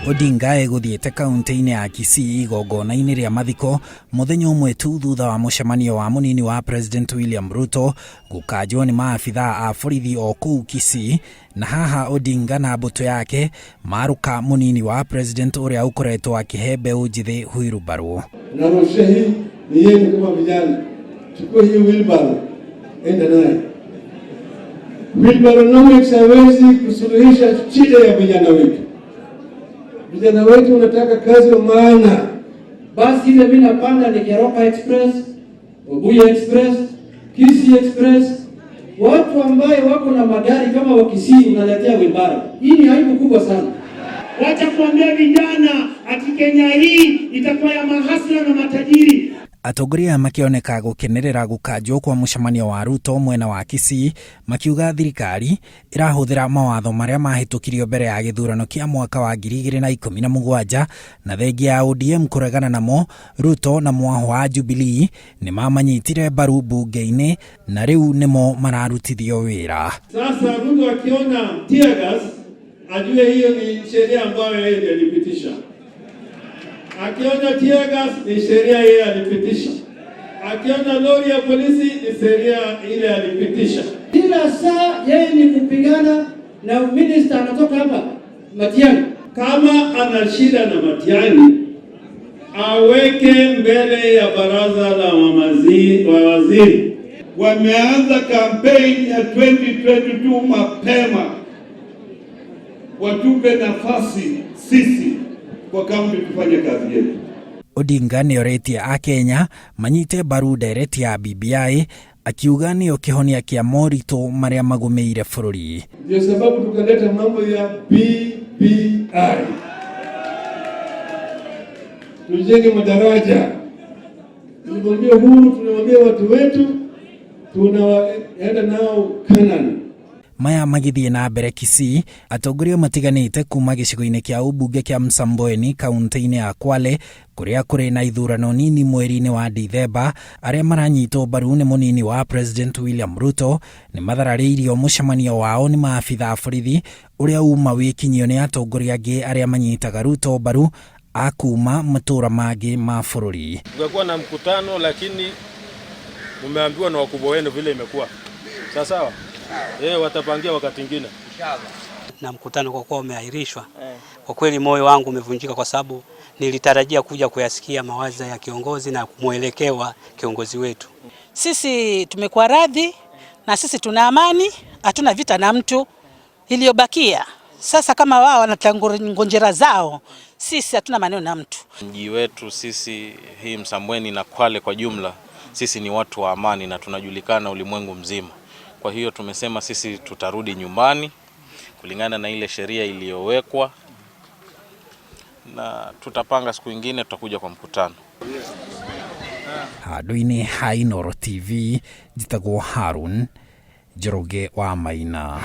Odinga eguthiete kaunti-ini ya Kisii igongona-ini ria mathiko muthenya umwe tu thutha wa mucemanio wa munini wa President William Ruto gukanjwo ni maabitha a borithi o kuu Kisii, na haha Odinga na mbuto yake maruka munini wa President uria ukoretwo akihe mbeũ njĩthĩ hurumbarũ. Na rusha hii ni yenu kama vijana, chukua hii hurumbarũ enda naye. Hurumbarũ haiwezi kusuluhisha shida ya vijana wetu. Vijana wetu unataka kazi wa maana. Basi ile mimi napanda ni Keroka Express, Obuya Express, Kisii Express. Watu ambao wako na magari kama wa Kisii unaletea wibara. Hii ni aibu kubwa sana. Wacha kuambia vijana ati Kenya hii itakuwa ya mahasla na matajiri. Atongoria makioneka gukenerera gukanjwo kwa mucemanio wa Ruto mwena wa Kisii, makiuga thirikari irahuthira mawatho maria mahitukirio mbere ya githurano kia mwaka wa 2017 na thengia ya ODM kuregana namo. Ruto na mwaho wa Jubilee ni mamanyitire mbaru bunge-ini na riu nimo mararutithio wira. Sasa Ruto akiona tear gas ajue hiyo ni sheria ambayo yeye alipitisha. Akiona tear gas ni sheria yeye alipitisha. Akiona lori ya polisi ni sheria ile alipitisha. Kila saa yeye ni kupigana na minister anatoka hapa Matiang'i. Kama ana shida na Matiang'i aweke mbele ya baraza la waziri. Wameanza kampeni ya 2022 mapema. Watupe nafasi sisi kwa kaunti kufanya kazi yetu. Odinga ni oretie a Kenya manyite mbaru ndereti ya BBI, akiuga ni kihonia kia moritũ maria magumeire bũrũri. Ndio sababu tukaleta mambo ya BBI. Tujenge madaraja. Tunamwambia huru, tunamwambia watu wetu tunaenda nao Canaan. Maya magithie na mbere Kisii, atongoria matiganite kuma gicigo-ini kia ubunge kia Msambweni kaunti-ini ya Kwale kuria kuri na ithurano nini mweri-ini wa Dithemba, aria maranyitwo mbaru ni munini wa President William Ruto ni matharariirio mucemanio wao ni maabitha borithi uria uma wikinyio ni atongoria angi aria manyitaga Ruto mbaru akuma matura mangi ma bũrũri. Tungekuwa na mkutano lakini umeambiwa na wakubwa wenu vile imekuwa. Sawa? Watapangia wakati mwingine. Na mkutano kwa kuwa umeahirishwa. Kwa kweli moyo wangu umevunjika kwa sababu nilitarajia kuja kuyasikia mawazo ya kiongozi na kumuelekewa kiongozi wetu. Sisi tumekuwa radhi na sisi tuna amani, hatuna vita na mtu. Iliyobakia sasa kama wao wanatangonjera zao, sisi hatuna maneno na mtu. Mji wetu sisi hii Msambweni na Kwale kwa jumla, sisi ni watu wa amani na tunajulikana ulimwengu mzima. Kwa hiyo tumesema sisi tutarudi nyumbani kulingana na ile sheria iliyowekwa, na tutapanga siku nyingine tutakuja kwa mkutano. Handũ-inĩ ha Inooro TV, njitagwo Harun Njoroge wa Maina.